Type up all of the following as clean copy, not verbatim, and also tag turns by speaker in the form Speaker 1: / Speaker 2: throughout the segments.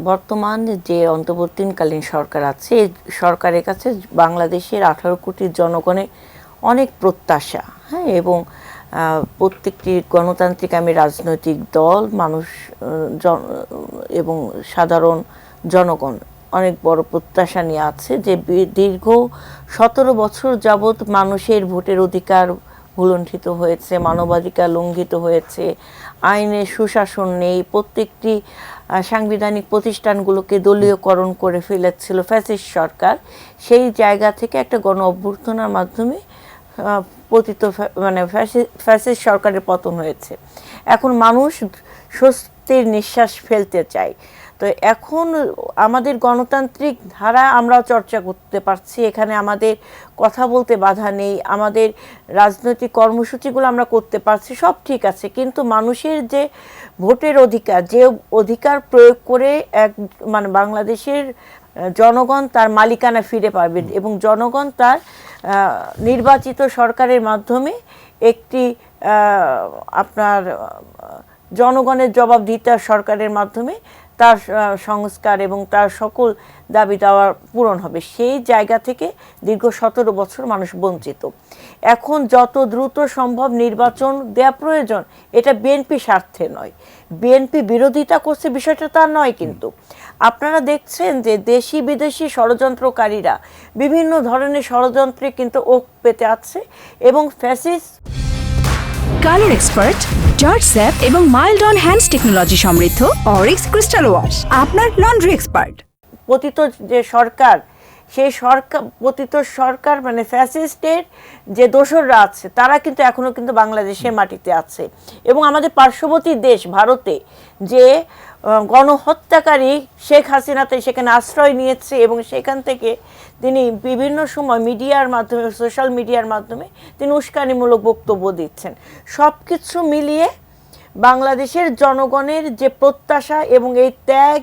Speaker 1: বর্তমান যে অন্তর্বর্তীকালীন সরকার আছে এই সরকারের কাছে বাংলাদেশের 18 কোটি জনগণের অনেক প্রত্যাশা, হ্যাঁ, এবং প্রত্যেকটি গণতান্ত্রিক রাজনৈতিক দল মানুষ এবং সাধারণ জনগণ অনেক বড় প্রত্যাশা নিয়ে আছে যে দীর্ঘ 17 বছর যাবৎ মানুষের ভোটের অধিকার ভুলণ্ঠিত হয়েছে, মানবাধিকার লঙ্ঘিত হয়েছে, আইনের সুশাসন নেই, প্রত্যেকটি সাংবিধানিক প্রতিষ্ঠানগুলোকে দলীয়করণ করে ফেলেছিল ফ্যাসিস্ট সরকার। সেই জায়গা থেকে একটা গণ অভ্যুত্থানের মাধ্যমে পতিত ফ্যাসিস্ট সরকারের পতন হয়েছে। এখন মানুষ স্বস্তির নিঃশ্বাস ফেলতে চায়। তো এখন আমাদের গণতান্ত্রিক ধারা আমরা চর্চা করতে পারছি, এখানে আমাদের কথা বলতে বাধা নেই, আমাদের রাজনৈতিক কর্মসূচিগুলো আমরা করতে পারছি, সব ঠিক আছে। কিন্তু মানুষের যে ভোটের অধিকার, যে অধিকার প্রয়োগ করে বাংলাদেশের জনগণ তার মালিকানা ফিরে পাবে এবং জনগণ তার নির্বাচিত সরকারের মাধ্যমে একটি আপনার জনগণের জবাবদিহিতার সরকারের মাধ্যমে তার সংস্কার এবং তার সকল দাবি দাওয়া পূরণ হবে। সেই জায়গা থেকে দীর্ঘ 17 বছর মানুষ বঞ্চিত। এখন যত দ্রুত সম্ভব নির্বাচন দেওয়া প্রয়োজন, এটা বিএনপি স্বার্থে নয়, বিএনপি বিরোধিতা করছে বিষয়টা তা নয়। কিন্তু আপনারা দেখছেন যে দেশি বিদেশি ষড়যন্ত্রকারীরা বিভিন্ন ধরনের ষড়যন্ত্রে কিন্তু ওক পেতে আছে এবং fascist
Speaker 2: colour expert George sap এবং মাইল্ড অন হ্যান্ডস টেকনোলজি সমৃদ্ধ অরিক্স ক্রিস্টাল ওয়াশ আপনার লন্ড্রি এক্সপার্ট।
Speaker 1: পতিত যে সরকার, সেই পতিত সরকার ফ্যাসিস্টের যে দোসররা আছে তারা কিন্তু এখনো কিন্তু বাংলাদেশের মাটিতে আছে এবং আমাদের পার্শ্ববর্তী দেশ ভারতে যে গণহত্যাকারী শেখ হাসিনাতে সেখানে আশ্রয় নিয়েছে এবং সেখান থেকে তিনি বিভিন্ন সময় মিডিয়ার মাধ্যমে, সোশ্যাল মিডিয়ার মাধ্যমে তিনি উস্কানিমূলক বক্তব্য দিচ্ছেন। সব কিছু মিলিয়ে বাংলাদেশের জনগণের যে প্রত্যাশা এবং এই ত্যাগ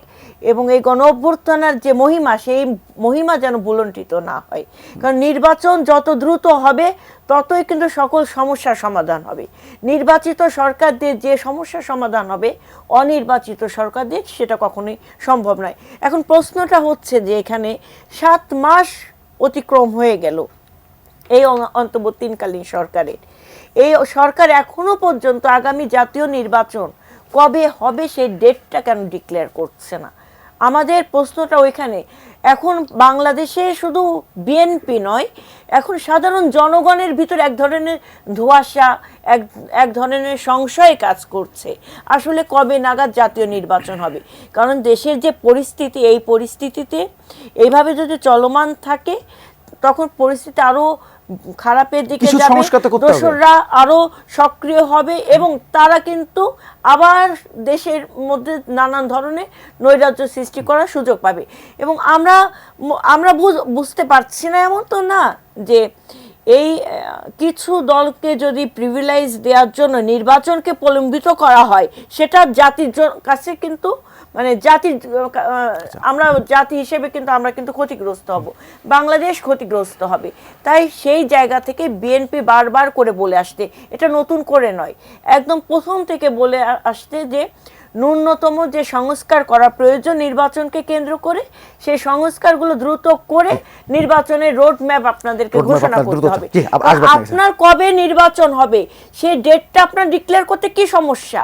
Speaker 1: এবং এই গণ অভ্যুত্থানের যে মহিমা, সেই মহিমা যেন ভুলণ্ঠিত না হয়। কারণ নির্বাচন যত দ্রুত হবে ততই কিন্তু সকল সমস্যার সমাধান হবে। নির্বাচিত সরকার দিয়ে যে সমস্যার সমাধান হবে, অনির্বাচিত সরকার দিয়ে সেটা কখনোই সম্ভব নয়। এখন প্রশ্নটা হচ্ছে যে এখানে 7 মাস অতিক্রম হয়ে গেল এই অন্তর্বর্তীকালীন সরকারের, এই সরকার এখনো পর্যন্ত আগামী জাতীয় নির্বাচন কবে হবে সেই ডেটটা কেন ডিক্লেয়ার করছে না? আমাদের প্রশ্নটা ওইখানে। এখন বাংলাদেশে শুধু বিএনপি নয়, এখন সাধারণ জনগণের ভিতর এক ধরনের ধোঁয়াশা, এক ধরনের সংশয় কাজ করছে আসলে কবে নাগাদ জাতীয় নির্বাচন হবে। কারণ দেশের যে পরিস্থিতি, এই পরিস্থিতিতে এইভাবে যদি চলমান থাকে তখন পরিস্থিতি আরো খারাপের দিকে যাবে, দোসররা আরো সক্রিয় হবে এবং তারা কিন্তু আবার দেশের মধ্যে নানান ধরনের নৈরাজ্য সৃষ্টি করার সুযোগ পাবে। এবং আমরা বুঝতে পারছি না, এমন তো না যে এই কিছু দলকে যদি প্রিভিলেজ দেওয়ার জন্য নির্বাচনকে প্রলম্বিত করা হয়, সেটা জাতির কাছে কিন্তু আমরা জাতি হিসেবে কিন্তু আমরা কিন্তু ক্ষতিগ্রস্ত হব, বাংলাদেশ ক্ষতিগ্রস্ত হবে। তাই সেই জায়গা থেকে বিএনপি বারবার করে বলে আসতে, এটা নতুন করে নয়, একদম প্রথম থেকে বলে আসতে যে ন্যূনতম যে সংস্কার করা প্রয়োজন নির্বাচনকে কেন্দ্র করে, সেই সংস্কারগুলো দ্রুত করে নির্বাচনের রোড ম্যাপ আপনাদেরকে ঘোষণা করতে হবে। আপনার কবে নির্বাচন হবে সেই ডেটটা আপনার ডিক্লেয়ার করতে কি সমস্যা?